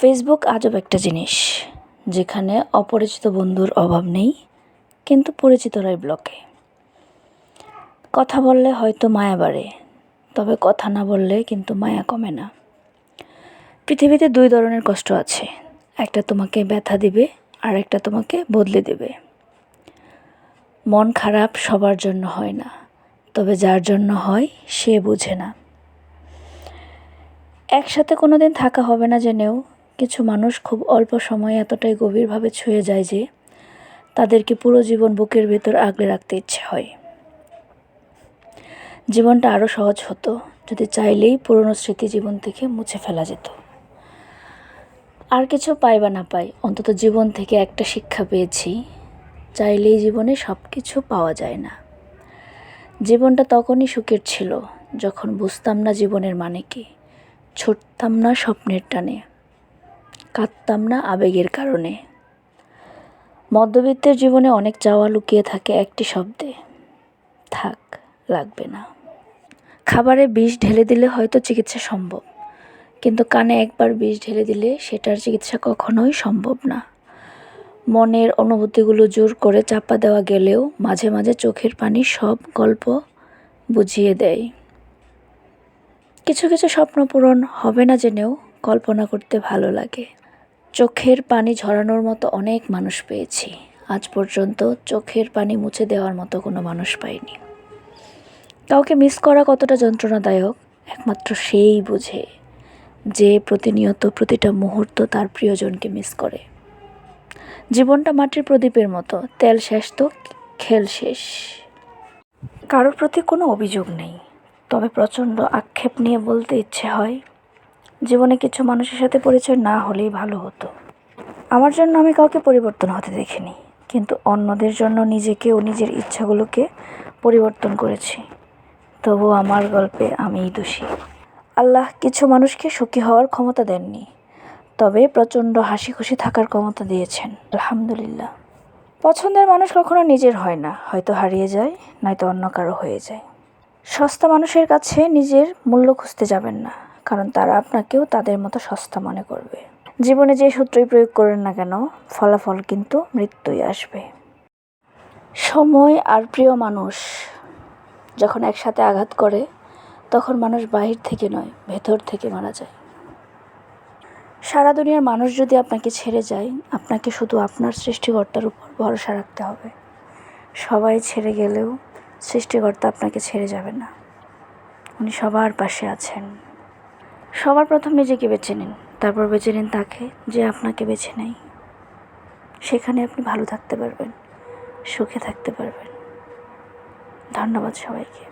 Facebook আজব একটা জিনিস, যেখানে অপরিচিত বন্ধুর অভাব নেই, কিন্তু পরিচিতরাই ব্লকে। কথা বললে হয়তো মায়া বাড়ে, তবে কথা না বললে কিন্তু মায়া কমে না। পৃথিবীতে দুই ধরনের কষ্ট আছে, একটা তোমাকে ব্যথা দিবে আর একটা তোমাকে বদলে দেবে। মন খারাপ সবার জন্য হয় না, তবে যার জন্য হয় সে বুঝে না। একসাথে কোনো দিন থাকা হবে না জেনেও কিছু মানুষ খুব অল্প সময়ে এতটাই গভীরভাবে ছুঁয়ে যায় যে তাদেরকে পুরো জীবন বুকের ভেতর আগলে রাখতে ইচ্ছে হয়। জীবনটা আরও সহজ হতো যদি চাইলেই পুরনো স্মৃতি জীবন থেকে মুছে ফেলা যেত। আর কিছু পাই বা না পাই, অন্তত জীবন থেকে একটা শিক্ষা পেয়েছি, চাইলেই জীবনে সব কিছু পাওয়া যায় না। জীবনটা তখনই সুখের ছিল যখন বুঝতাম না জীবনের মানে কি, ছুটতাম না স্বপ্নের টানে, কাঁদতাম না আবেগের কারণে। মধ্যবিত্তের জীবনে অনেক চাওয়া লুকিয়ে থাকে একটি শব্দে, থাক, লাগবে না। খাবারে বিষ ঢেলে দিলে হয়তো চিকিৎসা সম্ভব, কিন্তু কানে একবার বিষ ঢেলে দিলে সেটার চিকিৎসা কখনোই সম্ভব না। মনের অনুভূতিগুলো জোর করে চাপা দেওয়া গেলেও মাঝে মাঝে চোখের পানি সব গল্প বুঝিয়ে দেয়। কিছু কিছু স্বপ্ন পূরণ হবে না জেনেও কল্পনা করতে ভালো লাগে। চোখের পানি ঝরানোর মতো অনেক মানুষ পেয়েছি, আজ পর্যন্ত চোখের পানি মুছে দেওয়ার মতো কোনো মানুষ পাইনি। কাউকে মিস করা কতটা যন্ত্রণাদায়ক একমাত্র সেই বুঝে, যে প্রতিনিয়ত প্রতিটা মুহূর্ত তার প্রিয়জনকে মিস করে। জীবনটা মাটির প্রদীপের মতো, তেল শেষ তো খেল শেষ। কারোর প্রতি কোনো অভিযোগ নেই, তবে প্রচণ্ড আক্ষেপ নিয়ে বলতে ইচ্ছে হয়, জীবনে কিছু মানুষের সাথে পরিচয় না হলেই ভালো হতো। আমার জন্য আমি কাউকে পরিবর্তন হতে দেখিনি, কিন্তু অন্যদের জন্য নিজেকে ও নিজের ইচ্ছাগুলোকে পরিবর্তন করেছি। তবু আমার গল্পে আমিই দোষী। আল্লাহ কিছু মানুষকে সুখী হওয়ার ক্ষমতা দেননি, তবে প্রচণ্ড হাসি খুশি থাকার ক্ষমতা দিয়েছেন, আলহামদুলিল্লাহ। পছন্দের মানুষ কখনো নিজের হয় না, হয়তো হারিয়ে যায়, নয়তো অন্য কারো হয়ে যায়। সস্তা মানুষের কাছে নিজের মূল্য খুঁজতে যাবেন না, কারণ তারা আপনাকেও তাদের মতো সস্তা মনে করবে। জীবনে যে সূত্রই প্রয়োগ করেন না কেন, ফলাফল কিন্তু মৃত্যুই আসবে। সময় আর প্রিয় মানুষ যখন একসাথে আঘাত করে, তখন মানুষ বাহির থেকে নয়, ভেতর থেকে মারা যায়। সারা দুনিয়ার মানুষ যদি আপনাকে ছেড়ে যায়, আপনাকে শুধু আপনার সৃষ্টিকর্তার উপর ভরসা রাখতে হবে। সবাই ছেড়ে গেলেও সৃষ্টিকর্তা আপনাকে ছেড়ে যাবে না, উনি সবার পাশে আছেন। সবার প্রথম নিজেকে বেছে নিন, তারপর বেছে নিন তাকে যে আপনাকে বেছে নেয়। সেখানে আপনি ভালো থাকতে পারবেন, সুখে থাকতে পারবেন। ধন্যবাদ সবাইকে।